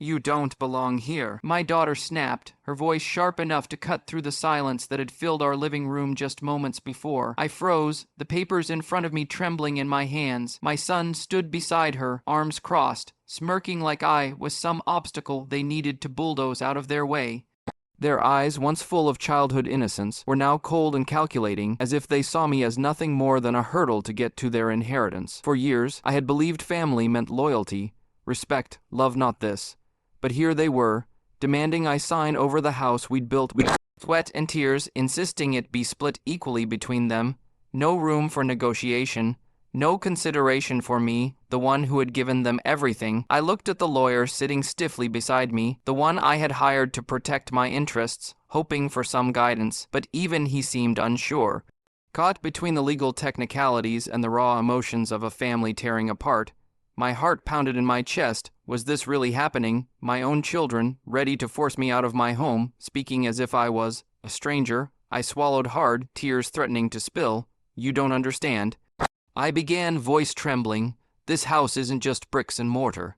You don't belong here, my daughter snapped, her voice sharp enough to cut through the silence that had filled our living room just moments before. I froze, the papers in front of me trembling in my hands. My son stood beside her, arms crossed, smirking like I was some obstacle they needed to bulldoze out of their way. Their eyes, once full of childhood innocence, were now cold and calculating, as if they saw me as nothing more than a hurdle to get to their inheritance. For years, I had believed family meant loyalty, respect, love, not this. But here they were, demanding I sign over the house we'd built with sweat and tears, insisting it be split equally between them. No room for negotiation, no consideration for me, the one who had given them everything. I looked at the lawyer sitting stiffly beside me, the one I had hired to protect my interests, hoping for some guidance, but even he seemed unsure. Caught between the legal technicalities and the raw emotions of a family tearing apart, my heart pounded in my chest. Was this really happening? My own children, ready to force me out of my home, speaking as if I was a stranger. I swallowed hard, tears threatening to spill. You don't understand. I began, voice trembling. This house isn't just bricks and mortar.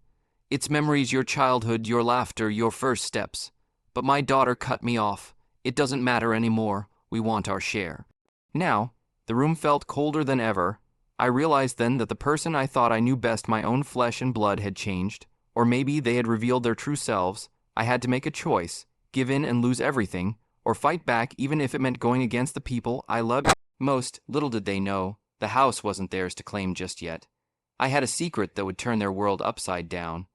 It's memories, your childhood, your laughter, your first steps. But my daughter cut me off. It doesn't matter anymore. We want our share. Now, the room felt colder than ever. I realized then that the person I thought I knew best, my own flesh and blood, had changed. Or maybe they had revealed their true selves. I had to make a choice, give in and lose everything, or fight back even if it meant going against the people I loved most. Little did they know, the house wasn't theirs to claim just yet. I had a secret that would turn their world upside down.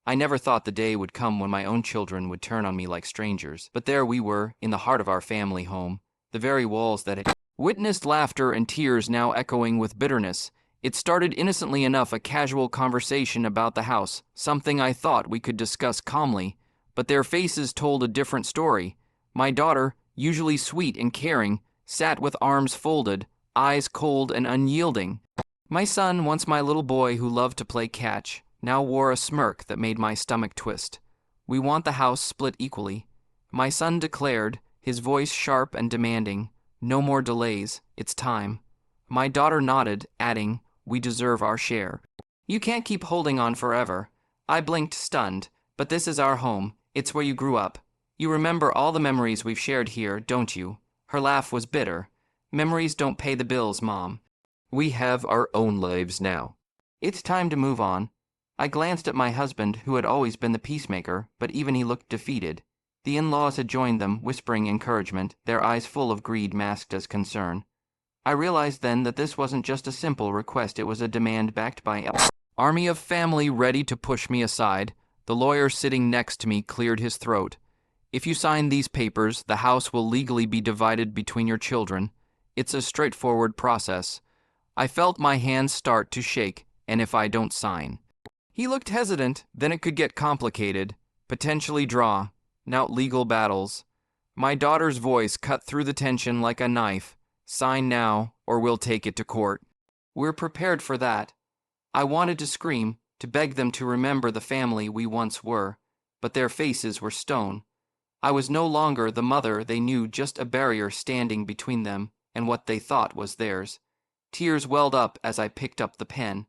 I never thought the day would come when my own children would turn on me like strangers. But there we were, in the heart of our family home, the very walls that had witnessed laughter and tears now echoing with bitterness. It started innocently enough, a casual conversation about the house, something I thought we could discuss calmly, but their faces told a different story. My daughter, usually sweet and caring, sat with arms folded, eyes cold and unyielding. My son, once my little boy who loved to play catch, now wore a smirk that made my stomach twist. We want the house split equally, my son declared, his voice sharp and demanding. No more delays, it's time. My daughter nodded, adding, we deserve our share. You can't keep holding on forever. I blinked, stunned, but this is our home. It's where you grew up. You remember all the memories we've shared here, don't you? Her laugh was bitter. Memories don't pay the bills, Mom. We have our own lives now. It's time to move on. I glanced at my husband, who had always been the peacemaker, but even he looked defeated. The in-laws had joined them, whispering encouragement, their eyes full of greed masked as concern. I realized then that this wasn't just a simple request, it was a demand backed by an army of family ready to push me aside. The lawyer sitting next to me cleared his throat. If you sign these papers, the house will legally be divided between your children. It's a straightforward process. I felt my hands start to shake, and if I don't sign. He looked hesitant, then it could get complicated, potentially draw out legal battles. My daughter's voice cut through the tension like a knife. Sign now, or we'll take it to court. We're prepared for that. I wanted to scream, to beg them to remember the family we once were, but their faces were stone. I was no longer the mother they knew, just a barrier standing between them and what they thought was theirs. Tears welled up as I picked up the pen,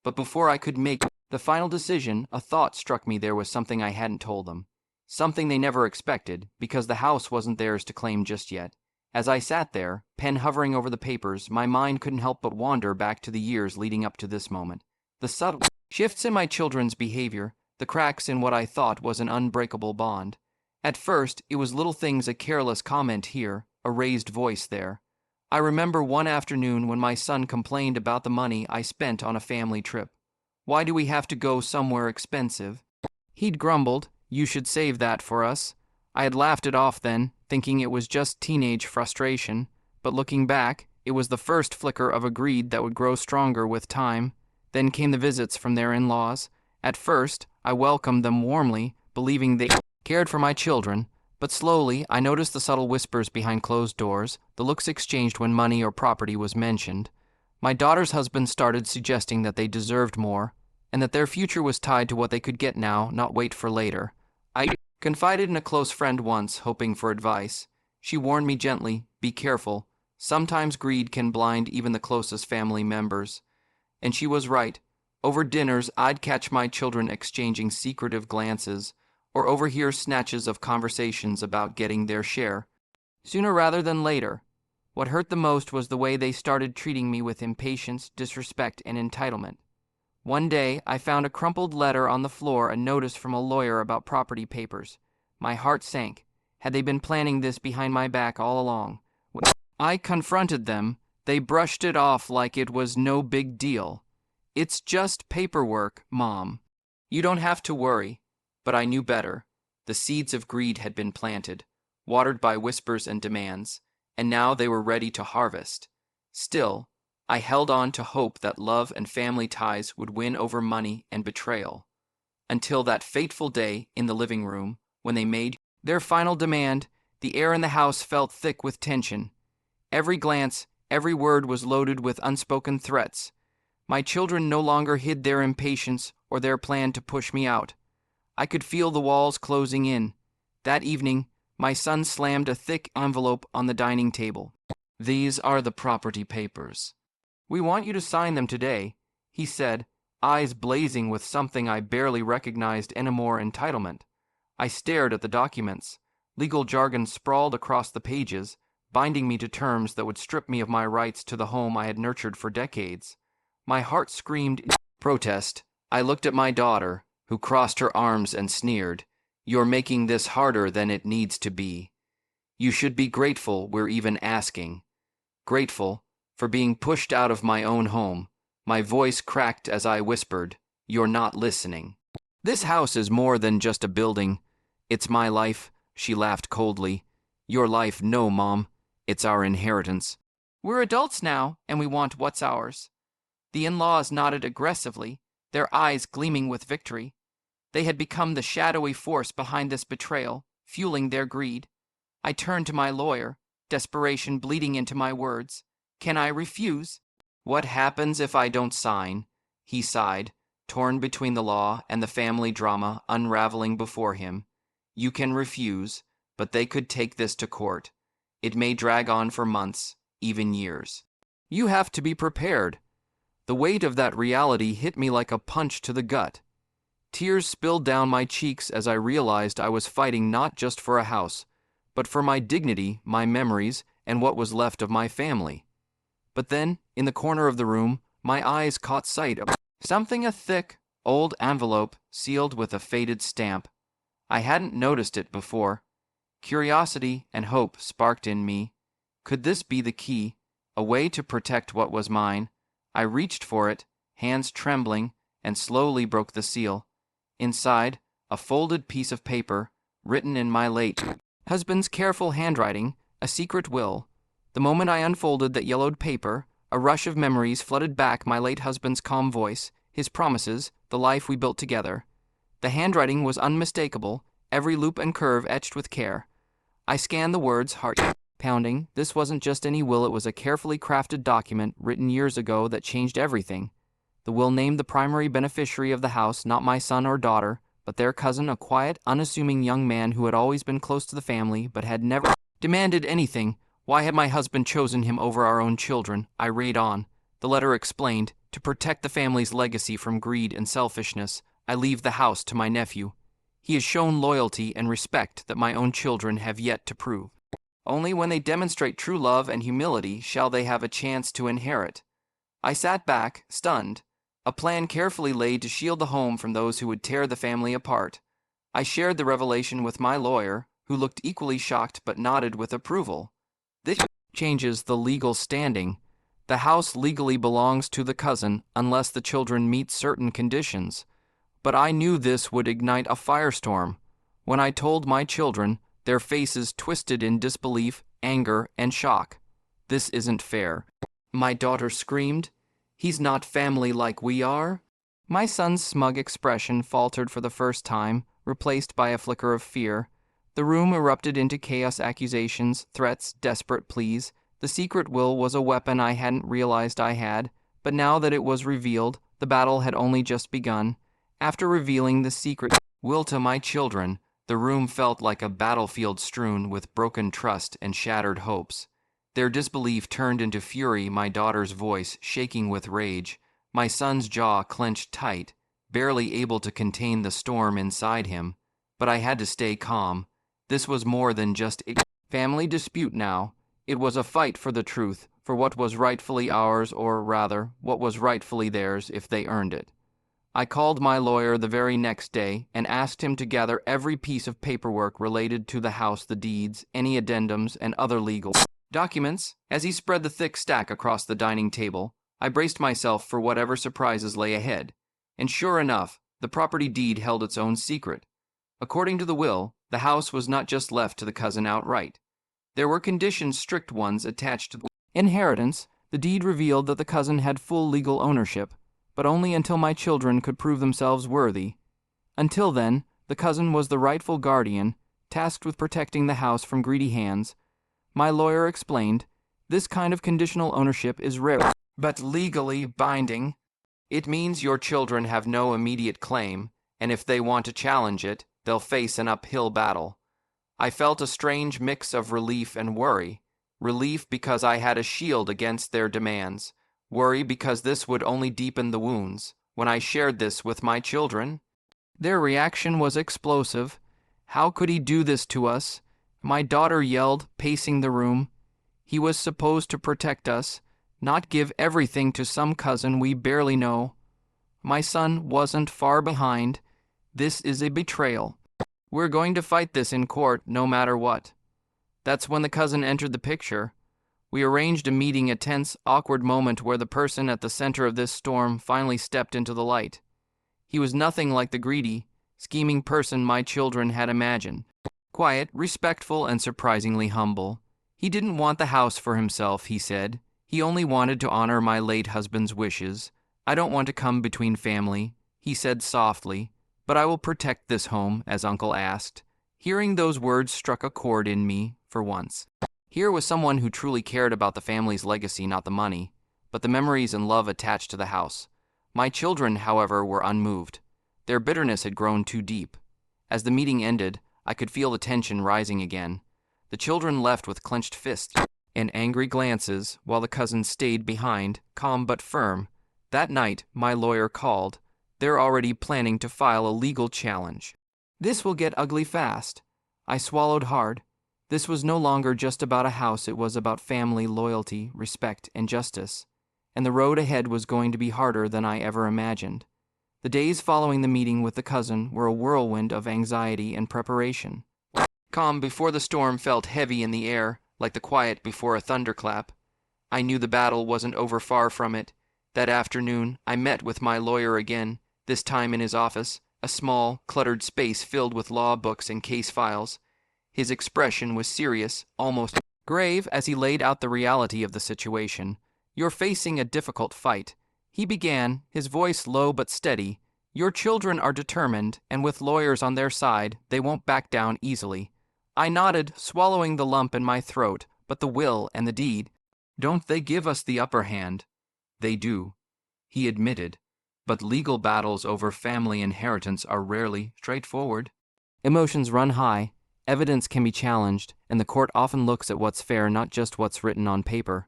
but before I could make the final decision, a thought struck me. There was something I hadn't told them. Something they never expected, because the house wasn't theirs to claim just yet. As I sat there, pen hovering over the papers, my mind couldn't help but wander back to the years leading up to this moment. The subtle shifts in my children's behavior, the cracks in what I thought was an unbreakable bond. At first, it was little things, a careless comment here, a raised voice there. I remember one afternoon when my son complained about the money I spent on a family trip. Why do we have to go somewhere expensive? He'd grumbled, you should save that for us. I had laughed it off then, thinking it was just teenage frustration, but looking back, it was the first flicker of a greed that would grow stronger with time. Then came the visits from their in-laws. At first, I welcomed them warmly, believing they cared for my children, but slowly I noticed the subtle whispers behind closed doors, the looks exchanged when money or property was mentioned. My daughter's husband started suggesting that they deserved more, and that their future was tied to what they could get now, not wait for later. I confided in a close friend once, hoping for advice. She warned me gently, be careful. Sometimes greed can blind even the closest family members. And she was right. Over dinners, I'd catch my children exchanging secretive glances, or overhear snatches of conversations about getting their share. Sooner rather than later, what hurt the most was the way they started treating me with impatience, disrespect, and entitlement. One day, I found a crumpled letter on the floor, a notice from a lawyer about property papers. My heart sank. Had they been planning this behind my back all along? When I confronted them, they brushed it off like it was no big deal. "It's just paperwork, Mom. You don't have to worry." But I knew better. The seeds of greed had been planted, watered by whispers and demands, and now they were ready to harvest. Still, I held on to hope that love and family ties would win over money and betrayal. Until that fateful day in the living room, when they made their final demand, the air in the house felt thick with tension. Every glance, every word was loaded with unspoken threats. My children no longer hid their impatience or their plan to push me out. I could feel the walls closing in. That evening, my son slammed a thick envelope on the dining table. "These are the property papers. We want you to sign them today," he said, eyes blazing with something I barely recognized anymore: entitlement. I stared at the documents. Legal jargon sprawled across the pages, binding me to terms that would strip me of my rights to the home I had nurtured for decades. My heart screamed in protest. I looked at my daughter, who crossed her arms and sneered. "You're making this harder than it needs to be. You should be grateful we're even asking." Grateful for being pushed out of my own home. My voice cracked as I whispered, "You're not listening." "This house is more than just a building. It's my life," she laughed coldly. "Your life, no, Mom. It's our inheritance. We're adults now, and we want what's ours." The in-laws nodded aggressively, their eyes gleaming with victory. They had become the shadowy force behind this betrayal, fueling their greed. I turned to my lawyer, desperation bleeding into my words. "Can I refuse?" "What happens if I don't sign?" he sighed, torn between the law and the family drama unraveling before him. "You can refuse, but they could take this to court. It may drag on for months, even years. You have to be prepared." The weight of that reality hit me like a punch to the gut. Tears spilled down my cheeks as I realized I was fighting not just for a house, but for my dignity, my memories, and what was left of my family. But then, in the corner of the room, my eyes caught sight of something, a thick, old envelope sealed with a faded stamp. I hadn't noticed it before. Curiosity and hope sparked in me. Could this be the key, a way to protect what was mine? I reached for it, hands trembling, and slowly broke the seal. Inside, a folded piece of paper, written in my late husband's careful handwriting, a secret will. The moment I unfolded that yellowed paper, a rush of memories flooded back my late husband's calm voice, his promises, the life we built together. The handwriting was unmistakable, every loop and curve etched with care. I scanned the words, heart pounding. This wasn't just any will, it was a carefully crafted document written years ago that changed everything. The will named the primary beneficiary of the house, not my son or daughter, but their cousin, a quiet, unassuming young man who had always been close to the family but had never demanded anything. Why had my husband chosen him over our own children? I read on. The letter explained, to protect the family's legacy from greed and selfishness, I leave the house to my nephew. He has shown loyalty and respect that my own children have yet to prove. Only when they demonstrate true love and humility shall they have a chance to inherit. I sat back, stunned, a plan carefully laid to shield the home from those who would tear the family apart. I shared the revelation with my lawyer, who looked equally shocked but nodded with approval. This changes the legal standing. The house legally belongs to the cousin unless the children meet certain conditions. But I knew this would ignite a firestorm. When I told my children, their faces twisted in disbelief, anger, and shock. "This isn't fair," my daughter screamed. "He's not family like we are." My son's smug expression faltered for the first time, replaced by a flicker of fear. The room erupted into chaos: accusations, threats, desperate pleas. The secret will was a weapon I hadn't realized I had, but now that it was revealed, the battle had only just begun. After revealing the secret will to my children, the room felt like a battlefield strewn with broken trust and shattered hopes. Their disbelief turned into fury, my daughter's voice shaking with rage. My son's jaw clenched tight, barely able to contain the storm inside him. But I had to stay calm. This was more than just a family dispute now. It was a fight for the truth, for what was rightfully ours, or rather, what was rightfully theirs if they earned it. I called my lawyer the very next day and asked him to gather every piece of paperwork related to the house, the deeds, any addendums, and other legal documents. As he spread the thick stack across the dining table, I braced myself for whatever surprises lay ahead. And sure enough, the property deed held its own secret. According to the will, the house was not just left to the cousin outright. There were conditions, strict ones, attached to the inheritance. The deed revealed that the cousin had full legal ownership, but only until my children could prove themselves worthy. Until then, the cousin was the rightful guardian, tasked with protecting the house from greedy hands. My lawyer explained, this kind of conditional ownership is rare, but legally binding. It means your children have no immediate claim, and if they want to challenge it, they'll face an uphill battle. I felt a strange mix of relief and worry. Relief because I had a shield against their demands. Worry because this would only deepen the wounds. When I shared this with my children, their reaction was explosive. How could he do this to us? My daughter yelled, pacing the room. He was supposed to protect us, not give everything to some cousin we barely know. My son wasn't far behind. This is a betrayal. We're going to fight this in court no matter what. That's when the cousin entered the picture. We arranged a meeting, a tense, awkward moment where the person at the center of this storm finally stepped into the light. He was nothing like the greedy, scheming person my children had imagined. Quiet, respectful, and surprisingly humble. He didn't want the house for himself, he said. He only wanted to honor my late husband's wishes. I don't want to come between family, he said softly, but I will protect this home, as Uncle asked. Hearing those words struck a chord in me, for once. Here was someone who truly cared about the family's legacy, not the money, but the memories and love attached to the house. My children, however, were unmoved. Their bitterness had grown too deep. As the meeting ended, I could feel the tension rising again. The children left with clenched fists and angry glances, while the cousin stayed behind, calm but firm. That night, my lawyer called. They're already planning to file a legal challenge. This will get ugly fast. I swallowed hard. This was no longer just about a house, it was about family, loyalty, respect, and justice. And the road ahead was going to be harder than I ever imagined. The days following the meeting with the cousin were a whirlwind of anxiety and preparation. Calm before the storm felt heavy in the air, like the quiet before a thunderclap. I knew the battle wasn't over, far from it. That afternoon, I met with my lawyer again, this time in his office, a small, cluttered space filled with law books and case files. His expression was serious, almost grave, as he laid out the reality of the situation. You're facing a difficult fight. He began, his voice low but steady. Your children are determined, and with lawyers on their side, they won't back down easily. I nodded, swallowing the lump in my throat, but the will and the deed, don't they give us the upper hand? They do, he admitted, but legal battles over family inheritance are rarely straightforward. Emotions run high, evidence can be challenged, and the court often looks at what's fair, not just what's written on paper.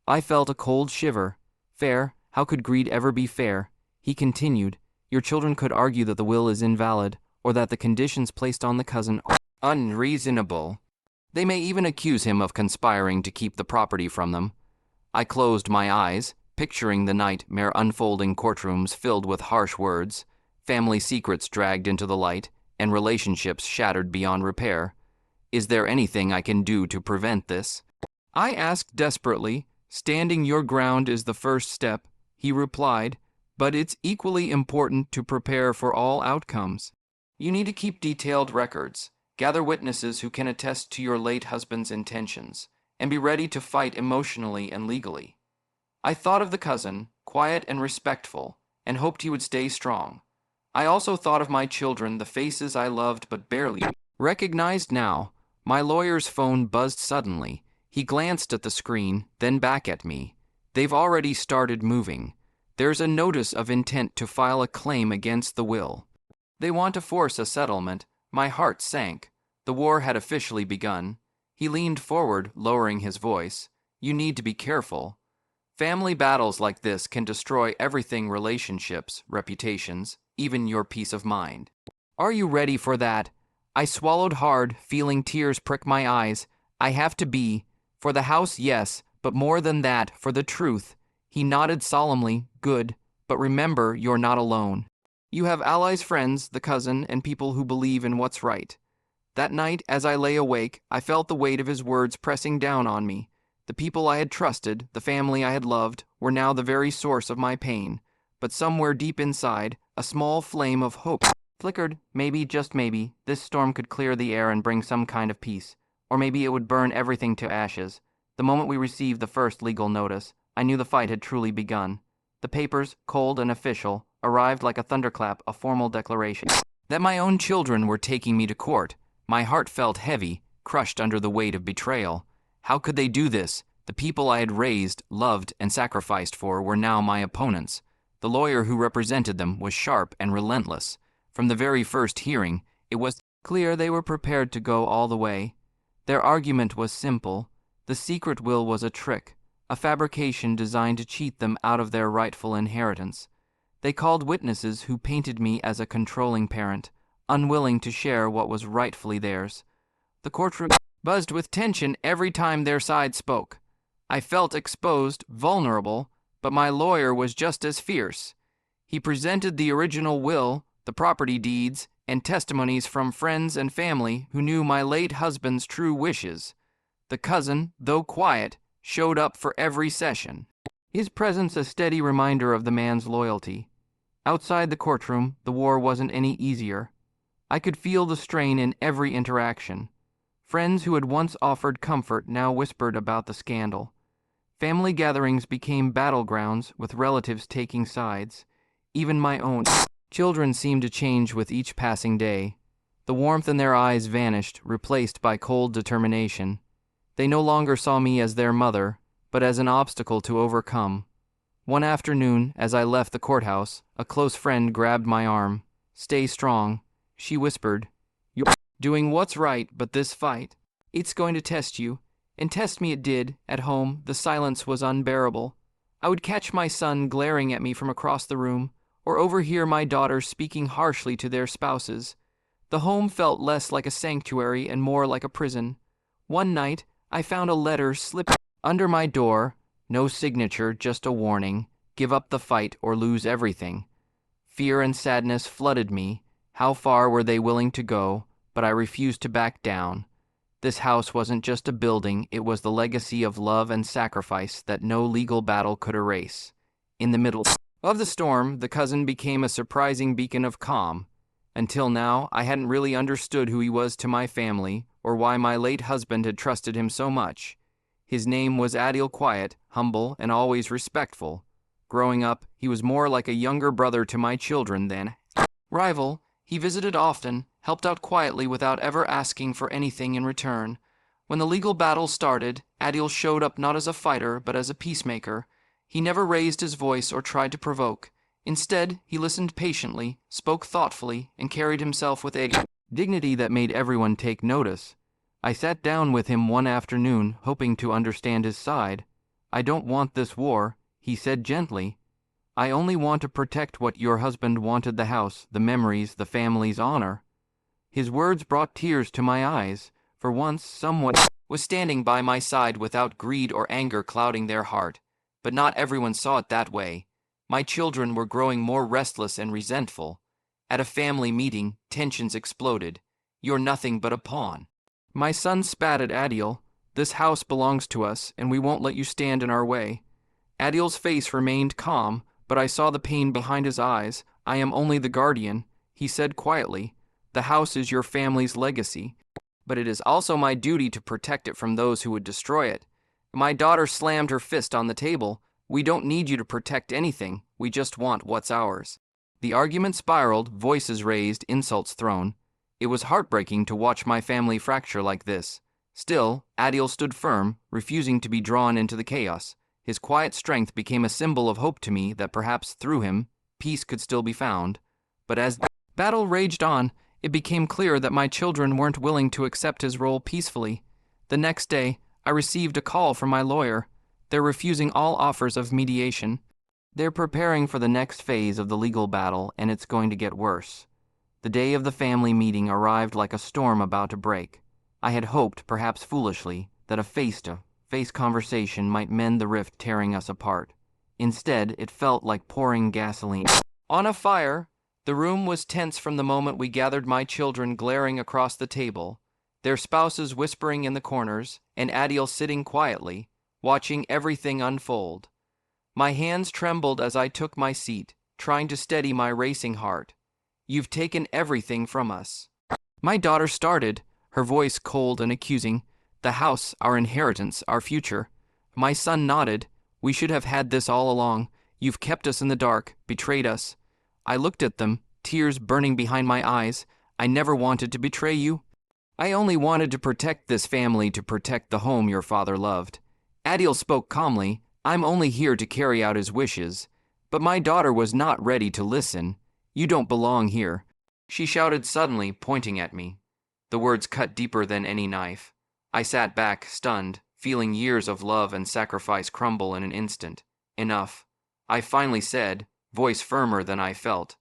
I felt a cold shiver. Fair? How could greed ever be fair? He continued, your children could argue that the will is invalid, or that the conditions placed on the cousin are unreasonable. They may even accuse him of conspiring to keep the property from them. I closed my eyes, picturing the nightmare unfolding courtrooms filled with harsh words, family secrets dragged into the light, and relationships shattered beyond repair. Is there anything I can do to prevent this? I asked desperately. Standing your ground is the first step, he replied, but it's equally important to prepare for all outcomes. You need to keep detailed records, gather witnesses who can attest to your late husband's intentions, and be ready to fight emotionally and legally. I thought of the cousin, quiet and respectful, and hoped he would stay strong. I also thought of my children, the faces I loved but barely recognized now. My lawyer's phone buzzed suddenly. He glanced at the screen, then back at me. They've already started moving. There's a notice of intent to file a claim against the will. They want to force a settlement. My heart sank. The war had officially begun. He leaned forward, lowering his voice. You need to be careful. Family battles like this can destroy everything: relationships, reputations, even your peace of mind. Are you ready for that? I swallowed hard, feeling tears prick my eyes. I have to be. For the house, yes, but more than that, for the truth. He nodded solemnly. Good. But remember, you're not alone. You have allies, friends, the cousin, and people who believe in what's right. That night, as I lay awake, I felt the weight of his words pressing down on me. The people I had trusted, the family I had loved, were now the very source of my pain. But somewhere deep inside, a small flame of hope flickered. Maybe, just maybe, this storm could clear the air and bring some kind of peace. Or maybe it would burn everything to ashes. The moment we received the first legal notice, I knew the fight had truly begun. The papers, cold and official, arrived like a thunderclap, a formal declaration that my own children were taking me to court. My heart felt heavy, crushed under the weight of betrayal. How could they do this? The people I had raised, loved, and sacrificed for were now my opponents. The lawyer who represented them was sharp and relentless. From the very first hearing, it was clear they were prepared to go all the way. Their argument was simple. The secret will was a trick, a fabrication designed to cheat them out of their rightful inheritance. They called witnesses who painted me as a controlling parent, unwilling to share what was rightfully theirs. The courtroom buzzed with tension every time their side spoke. I felt exposed, vulnerable, but my lawyer was just as fierce. He presented the original will, the property deeds, and testimonies from friends and family who knew my late husband's true wishes. The cousin, though quiet, showed up for every session, his presence a steady reminder of the man's loyalty. Outside the courtroom, the war wasn't any easier. I could feel the strain in every interaction. Friends who had once offered comfort now whispered about the scandal. Family gatherings became battlegrounds, with relatives taking sides. Even my own children seemed to change with each passing day. The warmth in their eyes vanished, replaced by cold determination. They no longer saw me as their mother, but as an obstacle to overcome. One afternoon, as I left the courthouse, a close friend grabbed my arm. "Stay strong," she whispered. "You're doing what's right, but this fight, it's going to test you." And test me it did. At home, the silence was unbearable. I would catch my son glaring at me from across the room, or overhear my daughters speaking harshly to their spouses. The home felt less like a sanctuary and more like a prison. One night, I found a letter slipped under my door. No signature, just a warning. Give up the fight or lose everything. Fear and sadness flooded me. How far were they willing to go? But I refused to back down. This house wasn't just a building, it was the legacy of love and sacrifice that no legal battle could erase. In the middle of the storm, the cousin became a surprising beacon of calm. Until now, I hadn't really understood who he was to my family, or why my late husband had trusted him so much. His name was Adil, quiet, humble, and always respectful. Growing up, he was more like a younger brother to my children than rival. He visited often, helped out quietly without ever asking for anything in return. When the legal battle started, Adil showed up not as a fighter, but as a peacemaker. He never raised his voice or tried to provoke. Instead, he listened patiently, spoke thoughtfully, and carried himself with a dignity that made everyone take notice. I sat down with him one afternoon, hoping to understand his side. "I don't want this war," he said gently. "I only want to protect what your husband wanted: the house, the memories, the family's honor." His words brought tears to my eyes. For once, someone was standing by my side without greed or anger clouding their heart. But not everyone saw it that way. My children were growing more restless and resentful. At a family meeting, tensions exploded. "You're nothing but a pawn." My son spat at Adil. "This house belongs to us, and we won't let you stand in our way." Adil's face remained calm, but I saw the pain behind his eyes. "I am only the guardian," he said quietly. "The house is your family's legacy, but it is also my duty to protect it from those who would destroy it." My daughter slammed her fist on the table. "We don't need you to protect anything. We just want what's ours." The argument spiraled, voices raised, insults thrown. It was heartbreaking to watch my family fracture like this. Still, Adil stood firm, refusing to be drawn into the chaos. His quiet strength became a symbol of hope to me that perhaps through him, peace could still be found. But as battle raged on, it became clear that my children weren't willing to accept his role peacefully. The next day, I received a call from my lawyer. They're refusing all offers of mediation. They're preparing for the next phase of the legal battle, and it's going to get worse. The day of the family meeting arrived like a storm about to break. I had hoped, perhaps foolishly, that a face-to-face conversation might mend the rift tearing us apart. Instead, it felt like pouring gasoline on a fire. The room was tense from the moment we gathered, my children glaring across the table, their spouses whispering in the corners, and Adil sitting quietly, watching everything unfold. My hands trembled as I took my seat, trying to steady my racing heart. "You've taken everything from us." My daughter started, her voice cold and accusing. "The house, our inheritance, our future." My son nodded. "We should have had this all along. You've kept us in the dark, betrayed us." I looked at them, tears burning behind my eyes. "I never wanted to betray you. I only wanted to protect this family, to protect the home your father loved." Adil spoke calmly. "I'm only here to carry out his wishes." But my daughter was not ready to listen. "You don't belong here," she shouted suddenly, pointing at me. The words cut deeper than any knife. I sat back, stunned, feeling years of love and sacrifice crumble in an instant. "Enough," I finally said, voice firmer than I felt.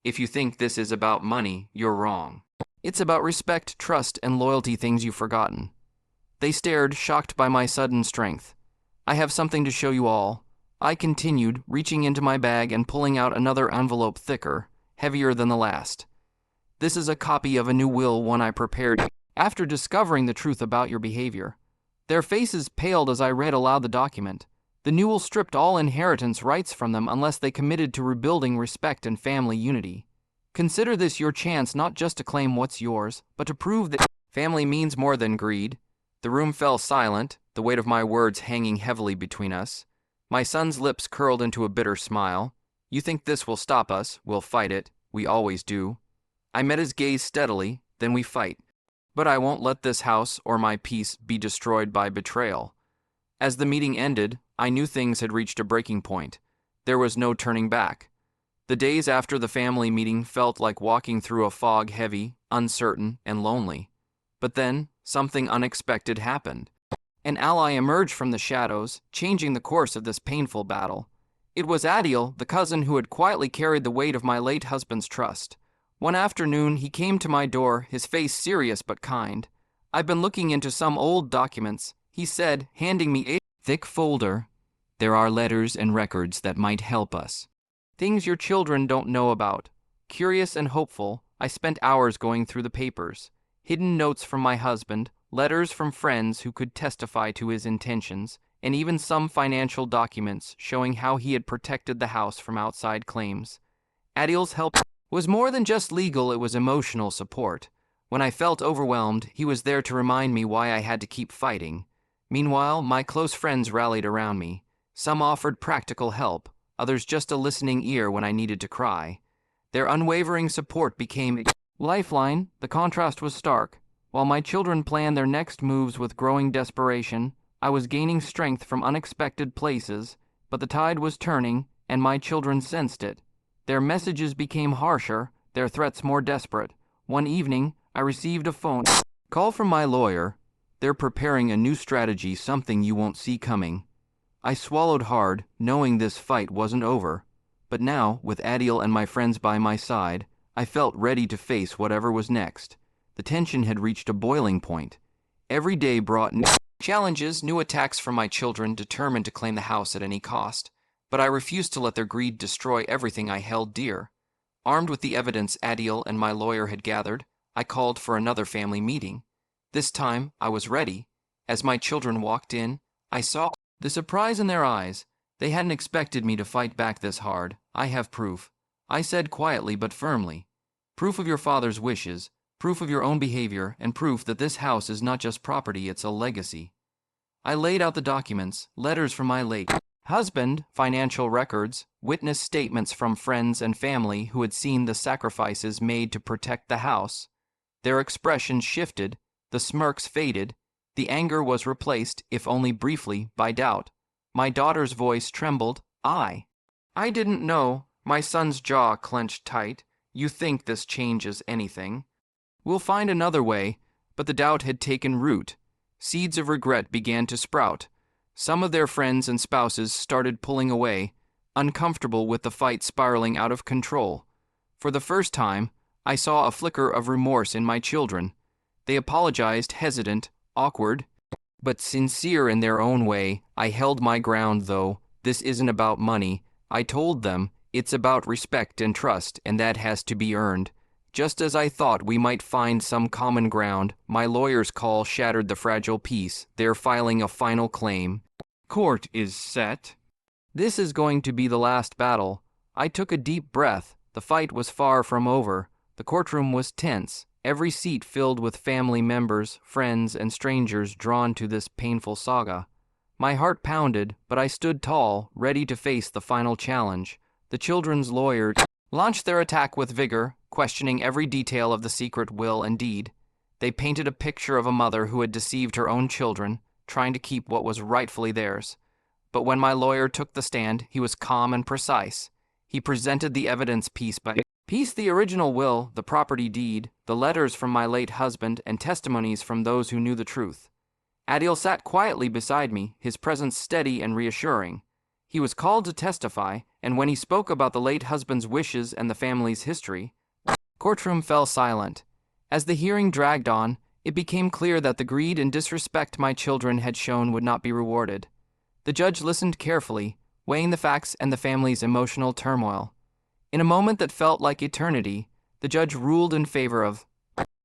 "If you think this is about money, you're wrong. It's about respect, trust, and loyalty, things you've forgotten." They stared, shocked by my sudden strength. "I have something to show you all," I continued, reaching into my bag and pulling out another envelope thicker, heavier than the last. "This is a copy of a new will, one I prepared after discovering the truth about your behavior." Their faces paled as I read aloud the document. The new will stripped all inheritance rights from them unless they committed to rebuilding respect and family unity. "Consider this your chance not just to claim what's yours, but to prove that family means more than greed." The room fell silent, the weight of my words hanging heavily between us. My son's lips curled into a bitter smile. "You think this will stop us? We'll fight it. We always do." I met his gaze steadily. "Then we fight. But I won't let this house or my peace be destroyed by betrayal." As the meeting ended, I knew things had reached a breaking point. There was no turning back. The days after the family meeting felt like walking through a fog, heavy, uncertain, and lonely. But then, something unexpected happened. An ally emerged from the shadows, changing the course of this painful battle. It was Adil, the cousin who had quietly carried the weight of my late husband's trust. One afternoon, he came to my door, his face serious but kind. "I've been looking into some old documents," he said, handing me a thick folder. "There are letters and records that might help us. Things your children don't know about." Curious and hopeful, I spent hours going through the papers. Hidden notes from my husband, letters from friends who could testify to his intentions, and even some financial documents showing how he had protected the house from outside claims. Adil's help was more than just legal, it was emotional support. When I felt overwhelmed, he was there to remind me why I had to keep fighting. Meanwhile, my close friends rallied around me. Some offered practical help, others just a listening ear when I needed to cry. Their unwavering support became a lifeline. The contrast was stark. While my children planned their next moves with growing desperation, I was gaining strength from unexpected places, but the tide was turning, and my children sensed it. Their messages became harsher, their threats more desperate. One evening, I received a phone call from my lawyer. "They're preparing a new strategy, something you won't see coming." I swallowed hard, knowing this fight wasn't over. But now, with Adil and my friends by my side, I felt ready to face whatever was next. The tension had reached a boiling point. Every day brought new challenges, new attacks from my children, determined to claim the house at any cost. But I refused to let their greed destroy everything I held dear. Armed with the evidence Adil and my lawyer had gathered, I called for another family meeting. This time, I was ready. As my children walked in, I saw the surprise in their eyes. They hadn't expected me to fight back this hard. "I have proof," I said quietly but firmly. "Proof of your father's wishes, proof of your own behavior, and proof that this house is not just property, it's a legacy." I laid out the documents, letters from my late husband, financial records, witness statements from friends and family who had seen the sacrifices made to protect the house. Their expressions shifted, the smirks faded, the anger was replaced, if only briefly, by doubt. My daughter's voice trembled. I didn't know." My son's jaw clenched tight. "You think this changes anything? We'll find another way." But the doubt had taken root. Seeds of regret began to sprout. Some of their friends and spouses started pulling away, uncomfortable with the fight spiraling out of control. For the first time, I saw a flicker of remorse in my children. They apologized, hesitant, awkward, but sincere in their own way. I held my ground, though. This isn't about money. I told them, it's about respect and trust, and that has to be earned. Just as I thought we might find some common ground, my lawyer's call shattered the fragile peace. They're filing a final claim. Court is set. This is going to be the last battle. I took a deep breath. The fight was far from over. The courtroom was tense, every seat filled with family members, friends, and strangers drawn to this painful saga. My heart pounded, but I stood tall, ready to face the final challenge. The children's lawyer launched their attack with vigor, questioning every detail of the secret will and deed. They painted a picture of a mother who had deceived her own children, trying to keep what was rightfully theirs. But when my lawyer took the stand, he was calm and precise. He presented the evidence piece by piece: the original will, the property deed, the letters from my late husband, and testimonies from those who knew the truth. Adil sat quietly beside me, his presence steady and reassuring. He was called to testify, and when he spoke about the late husband's wishes and the family's history, the courtroom fell silent. As the hearing dragged on, it became clear that the greed and disrespect my children had shown would not be rewarded. The judge listened carefully, weighing the facts and the family's emotional turmoil. In a moment that felt like eternity, the judge ruled in favor of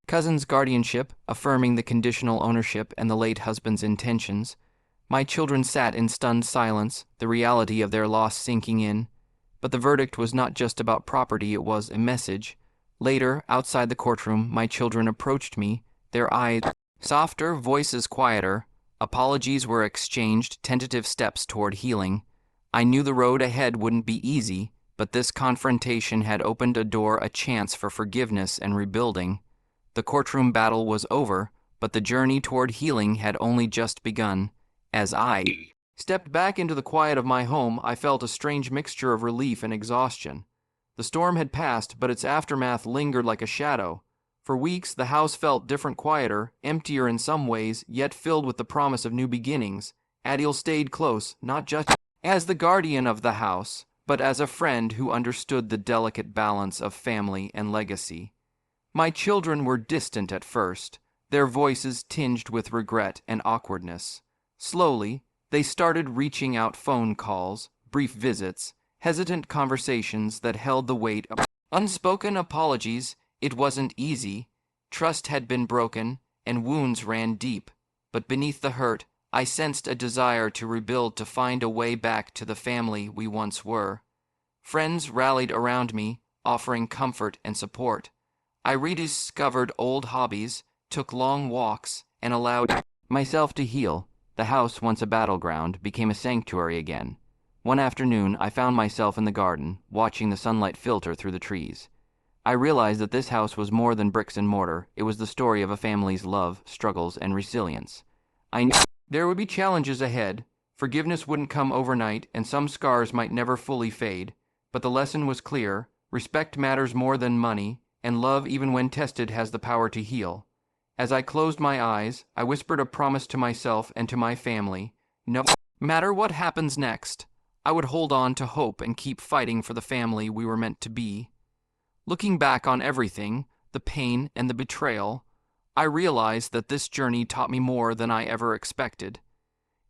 cousin's guardianship, affirming the conditional ownership and the late husband's intentions. My children sat in stunned silence, the reality of their loss sinking in. But the verdict was not just about property, it was a message. Later, outside the courtroom, my children approached me, their eyes softer, voices quieter. Apologies were exchanged, tentative steps toward healing. I knew the road ahead wouldn't be easy, but this confrontation had opened a door, a chance for forgiveness and rebuilding. The courtroom battle was over, but the journey toward healing had only just begun. As I stepped back into the quiet of my home, I felt a strange mixture of relief and exhaustion. The storm had passed, but its aftermath lingered like a shadow. For weeks, the house felt different, quieter, emptier in some ways, yet filled with the promise of new beginnings. Adil stayed close, not just as the guardian of the house, but as a friend who understood the delicate balance of family and legacy. My children were distant at first, their voices tinged with regret and awkwardness. Slowly, they started reaching out: phone calls, brief visits, hesitant conversations that held the weight of unspoken apologies. It wasn't easy. Trust had been broken, and wounds ran deep. But beneath the hurt, I sensed a desire to rebuild, to find a way back to the family we once were. Friends rallied around me, offering comfort and support. I rediscovered old hobbies, took long walks, and allowed myself to heal. The house, once a battleground, became a sanctuary again. One afternoon, I found myself in the garden, watching the sunlight filter through the trees. I realized that this house was more than bricks and mortar. It was the story of a family's love, struggles, and resilience. I knew there would be challenges ahead. Forgiveness wouldn't come overnight, and some scars might never fully fade. But the lesson was clear: respect matters more than money, and love, even when tested, has the power to heal. As I closed my eyes, I whispered a promise to myself and to my family. No matter what happens next, I would hold on to hope and keep fighting for the family we were meant to be. Looking back on everything, the pain and the betrayal, I realized that this journey taught me more than I ever expected.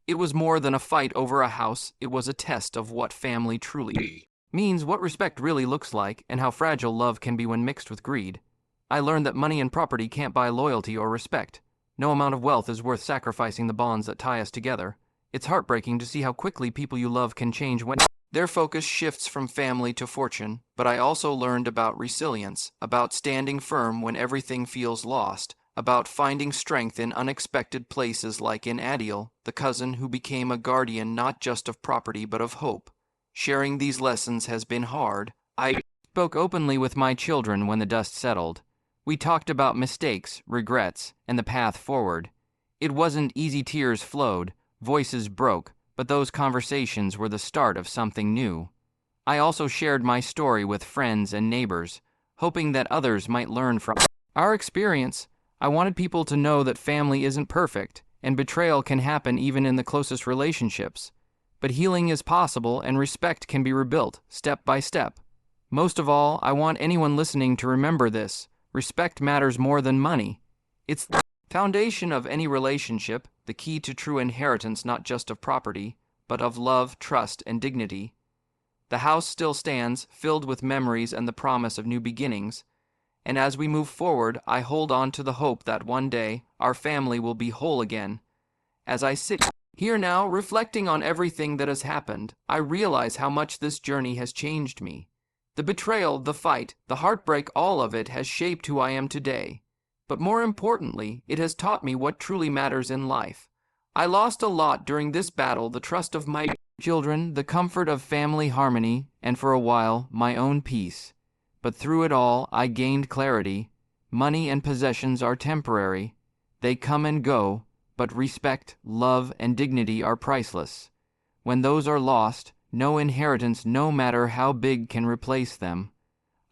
It was more than a fight over a house. It was a test of what family truly means, what respect really looks like, and how fragile love can be when mixed with greed. I learned that money and property can't buy loyalty or respect. No amount of wealth is worth sacrificing the bonds that tie us together. It's heartbreaking to see how quickly people you love can change when their focus shifts from family to fortune. But I also learned about resilience, about standing firm when everything feels lost, about finding strength in unexpected places, like in Adil, the cousin who became a guardian not just of property but of hope. Sharing these lessons has been hard. I spoke openly with my children when the dust settled. We talked about mistakes, regrets, and the path forward. It wasn't easy. Tears flowed, voices broke, but those conversations were the start of something new. I also shared my story with friends and neighbors, hoping that others might learn from our experience. I wanted people to know that family isn't perfect, and betrayal can happen even in the closest relationships. But healing is possible, and respect can be rebuilt, step by step. Most of all, I want anyone listening to remember this. Respect matters more than money. It's the foundation of any relationship, the key to true inheritance not just of property, but of love, trust, and dignity. The house still stands, filled with memories and the promise of new beginnings. And as we move forward, I hold on to the hope that one day our family will be whole again. As I sit here now, reflecting on everything that has happened, I realize how much this journey has changed me. The betrayal, the fight, the heartbreak, all of it has shaped who I am today. But more importantly, it has taught me what truly matters in life. I lost a lot during this battle: the trust of my children, the comfort of family harmony, and for a while, my own peace. But through it all, I gained clarity. Money and possessions are temporary. They come and go, but respect, love, and dignity are priceless. When those are lost, no inheritance, no matter how big, can replace them.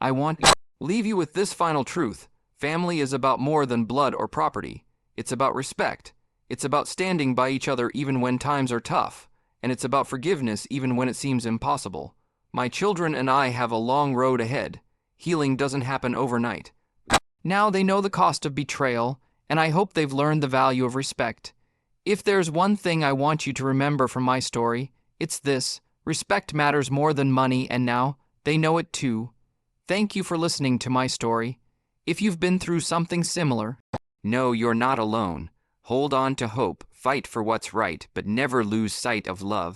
I want to leave you with this final truth. Family is about more than blood or property. It's about respect. It's about standing by each other even when times are tough. And it's about forgiveness even when it seems impossible. My children and I have a long road ahead. Healing doesn't happen overnight. Now they know the cost of betrayal, and I hope they've learned the value of respect. If there's one thing I want you to remember from my story, it's this: respect matters more than money, and now they know it too. Thank you for listening to my story. If you've been through something similar, know you're not alone. Hold on to hope, fight for what's right, but never lose sight of love.